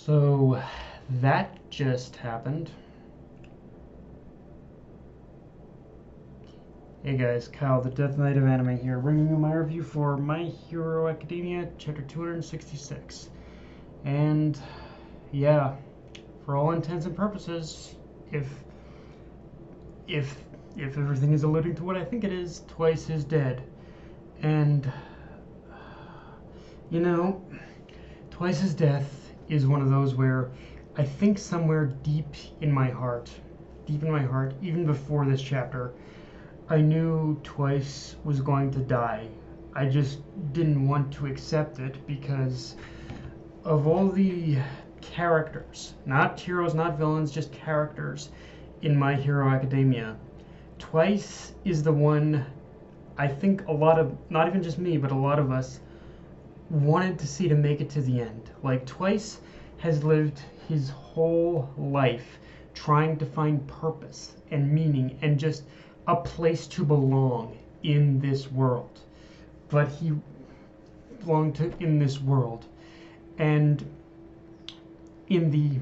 So that just happened. Hey guys, Kyle, the Death Knight of Anime here, bringing you my review for My Hero Academia, chapter 266. And yeah, for all intents and purposes, if if if everything is alluding to what I think it is, Twice is dead. And you know, Twice's death is one of those where I think somewhere deep in my heart, even before this chapter, I knew Twice was going to die. I just didn't want to accept it because of all the characters, not heroes, not villains, just characters in My Hero Academia. Twice is the one I think a lot of, not even just me, but a lot of us wanted to see to make it to the end. Like, Twice has lived his whole life trying to find purpose and meaning and just a place to belong in this world. But he belonged to in this world, and in the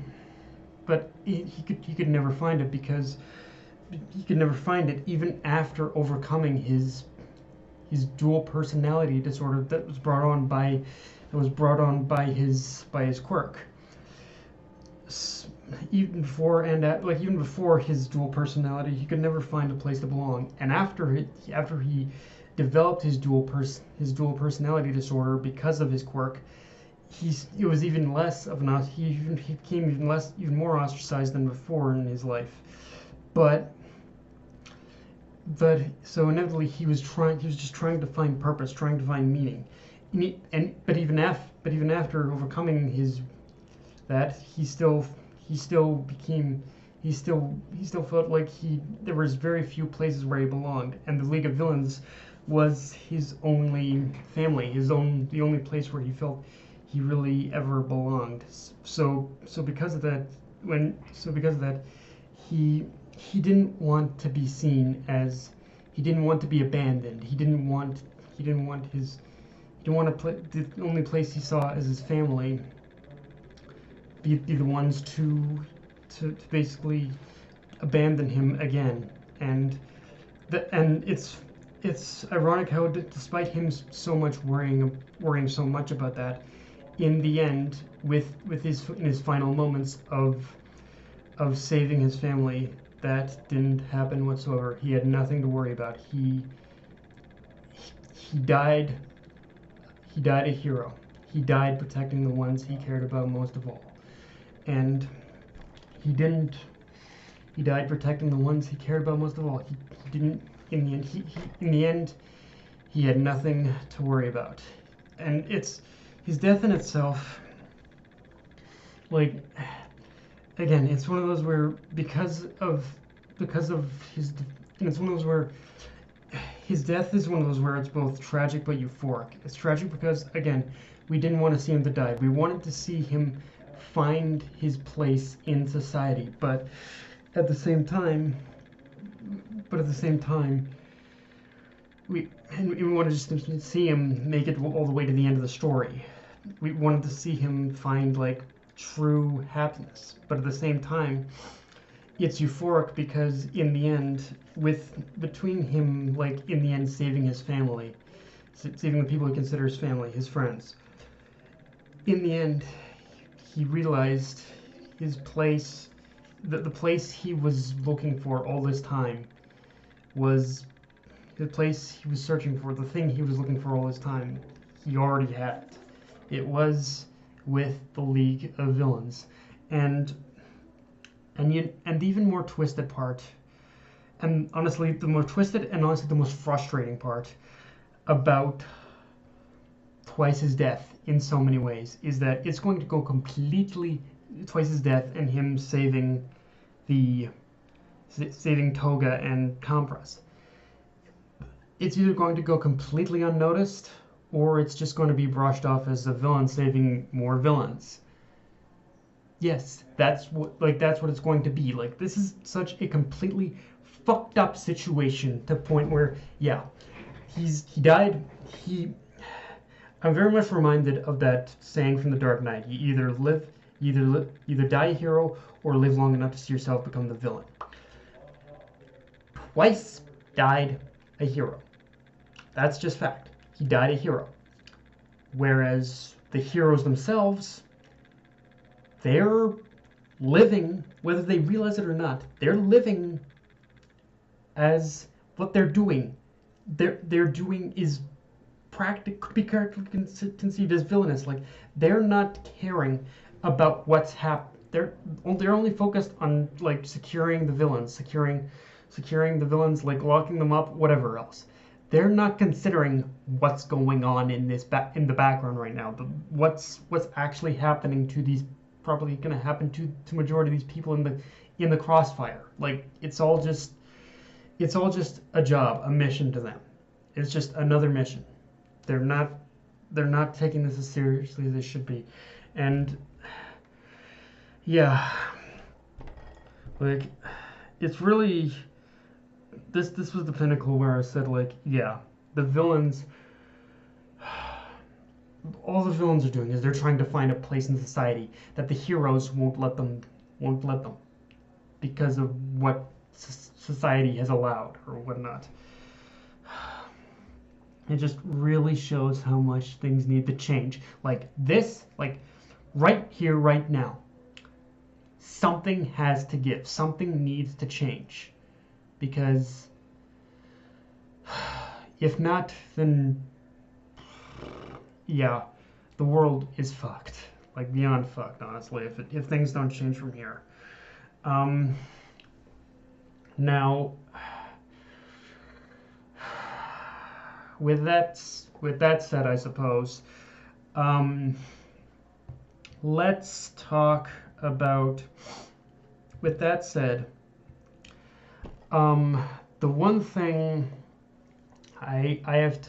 but he could never find it because he could never find it even after overcoming his dual personality disorder that was brought on by his quirk. Even before even before his dual personality, he could never find a place to belong. And after he developed his dual personality disorder because of his quirk, it was even less of an he became even more ostracized than before in his life. But so inevitably he was just trying to find purpose, trying to find meaning. But even after overcoming he still felt like there was very few places where he belonged, and the League of Villains was his only family, the only place where he felt he really ever belonged. So because of that, he didn't want to be seen as, he didn't want to be abandoned. He didn't want the only place he saw as his family be the ones to basically abandon him again. And it's ironic how, despite him so much worrying so much about that, in the end, in his final moments of saving his family, that didn't happen whatsoever. He had nothing to worry about. He died. He died a hero. He died protecting the ones he cared about most of all. And he died protecting the ones he cared about most of all. He didn't, in the end, he had nothing to worry about. And it's his death in itself, like, again, it's one of those where because of his, and it's one of those where his death is one of those where it's both tragic but euphoric. It's tragic because, again, we didn't want to see him to die. We wanted to see him find his place in society, but at the same time, we wanted just to see him make it all the way to the end of the story. We wanted to see him find, like, true happiness, but at the same time, it's euphoric because in the end, between him, like, in the end, saving his family, saving the people he considers family, his friends, in the end, he realized his place, the place he was looking for all this time, was the place he was searching for, the thing he was looking for all this time. He already had it. It was with the League of Villains. And the even more twisted part, and honestly the most frustrating part about Twice's death in so many ways, is that it's going to go completely, Twice's death and him saving Toga and Compras. It's either going to go completely unnoticed, or it's just going to be brushed off as a villain saving more villains. Yes, that's what it's going to be. Like, this is such a completely fucked up situation, to the point where, yeah, he died. I'm very much reminded of that saying from The Dark Knight: you either live Either die a hero or live long enough to see yourself become the villain. Twice died a hero. That's just fact. He died a hero. Whereas the heroes themselves, they're living, whether they realize it or not, they're living as what they're doing. They're doing is could be conceived as villainous. Like, they're not caring about what's happened. They're only focused on like securing the villains, securing the villains, like locking them up, whatever else. They're not considering what's going on in the background right now. What's actually happening to these, probably going to happen to majority of these people in the crossfire. Like, it's all just a job, a mission to them. It's just another mission. They're not taking this as seriously as they should be. And yeah, like, it's really, this was the pinnacle where I said, like, yeah, the villains, all the villains are doing is they're trying to find a place in society that the heroes won't let them because of what society has allowed or whatnot. It just really shows how much things need to change. Like this, like right here, right now, something has to give. Something needs to change. Because if not, then yeah, the world is fucked. Like, beyond fucked, honestly, if things don't change from here. Now, with that said, I suppose, let's talk about, with that said, the one thing I have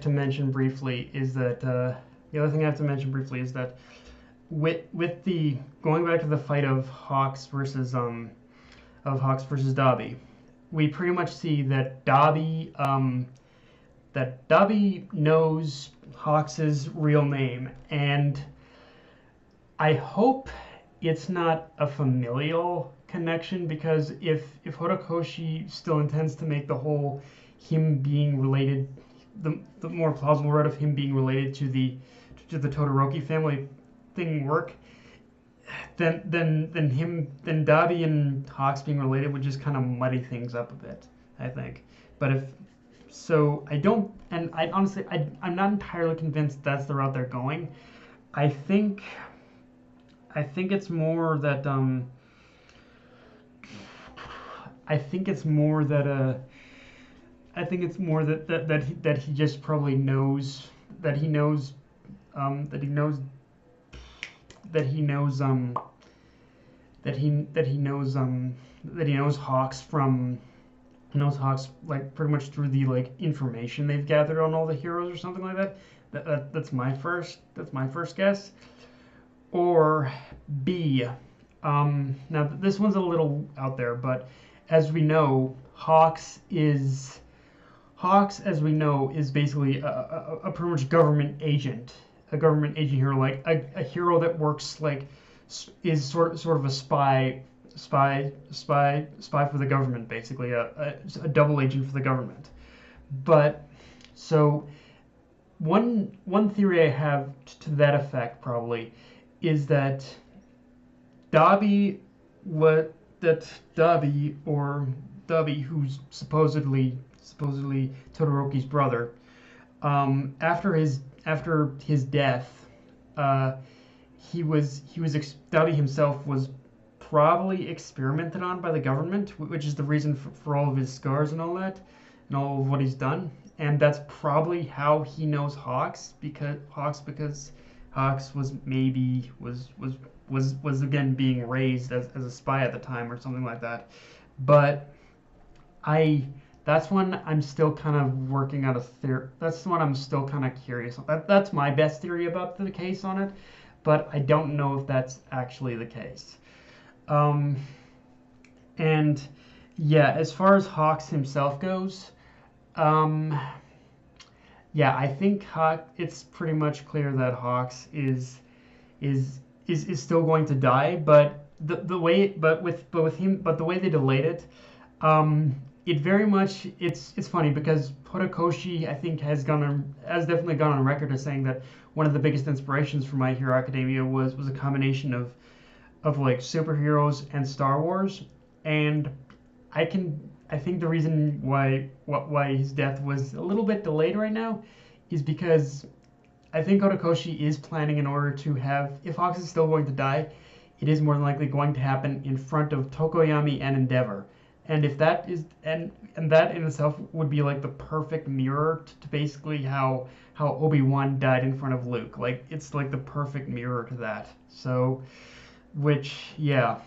to mention briefly is that with the going back to the fight of Hawks versus Dabi, we pretty much see that Dabi knows Hawks' real name, and I hope it's not a familial connection, because if Horikoshi still intends to make the whole him being related, the more plausible route of him being related to the Todoroki family thing work, then Dabi and Hawks being related would just kind of muddy things up a bit, I think. But if so, I honestly I'm not entirely convinced that's the route they're going. I think it's more that that he just probably knows that he knows Hawks like pretty much through the like information they've gathered on all the heroes or something like that. That's my first guess. Or B, now this one's a little out there, but as we know, Hawks, as we know, is basically a pretty much government agent hero, like a hero that works like is sort of a spy for the government, basically a double agent for the government. But so one theory I have to that effect probably is that Dabi, who's supposedly Todoroki's brother, after his death, Dabi himself was probably experimented on by the government, which is the reason for all of his scars and all that, and all of what he's done. And that's probably how he knows Hawks, because Hawks was again being raised as a spy at the time or something like that. But that's one I'm still kind of working out a theory. That's one I'm still kind of curious on. That's my best theory about the case on it, but I don't know if that's actually the case. And yeah, as far as Hawks himself goes, yeah, I think it's pretty much clear that Hawks is is still going to die, but the way but with him but the way they delayed it, it very much it's funny because Horikoshi I think has definitely gone on record as saying that one of the biggest inspirations for My Hero Academia was a combination of like superheroes and Star Wars, and I think the reason why his death was a little bit delayed right now is because I think Horikoshi is planning in order to have, if Hawks is still going to die, it is more than likely going to happen in front of Tokoyami and Endeavor. And if that is, and that in itself would be like the perfect mirror to basically how Obi-Wan died in front of Luke. Like it's like the perfect mirror to that. So, which yeah,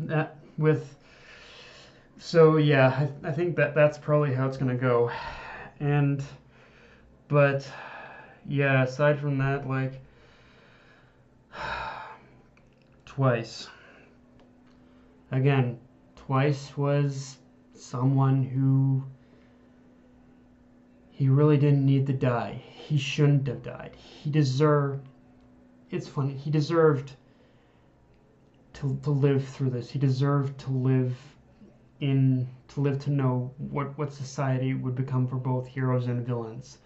that with so yeah, I think that's probably how it's gonna go. And but yeah, aside from that, like Twice. Again, Twice was someone who he really didn't need to die. He shouldn't have died. He deserved it's funny, he deserved to live through this. He deserved to live to know what society would become for both heroes and villains.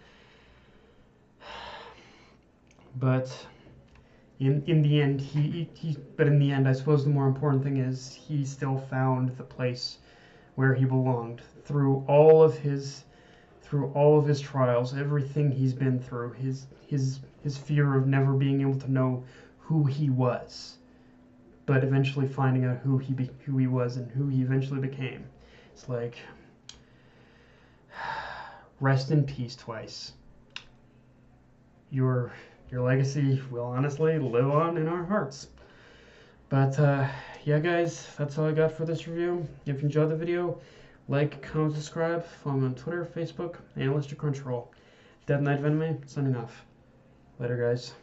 But in the end, but in the end, I suppose the more important thing is he still found the place where he belonged through all of his trials, everything he's been through, his fear of never being able to know who he was, but eventually finding out who he was and who he eventually became. It's like, rest in peace, Twice. Your legacy will honestly live on in our hearts. But yeah, guys, that's all I got for this review. If you enjoyed the video, like, comment, subscribe, follow me on Twitter, Facebook, and Crunchyroll. Dead Knight of Anime, signing off. Later, guys.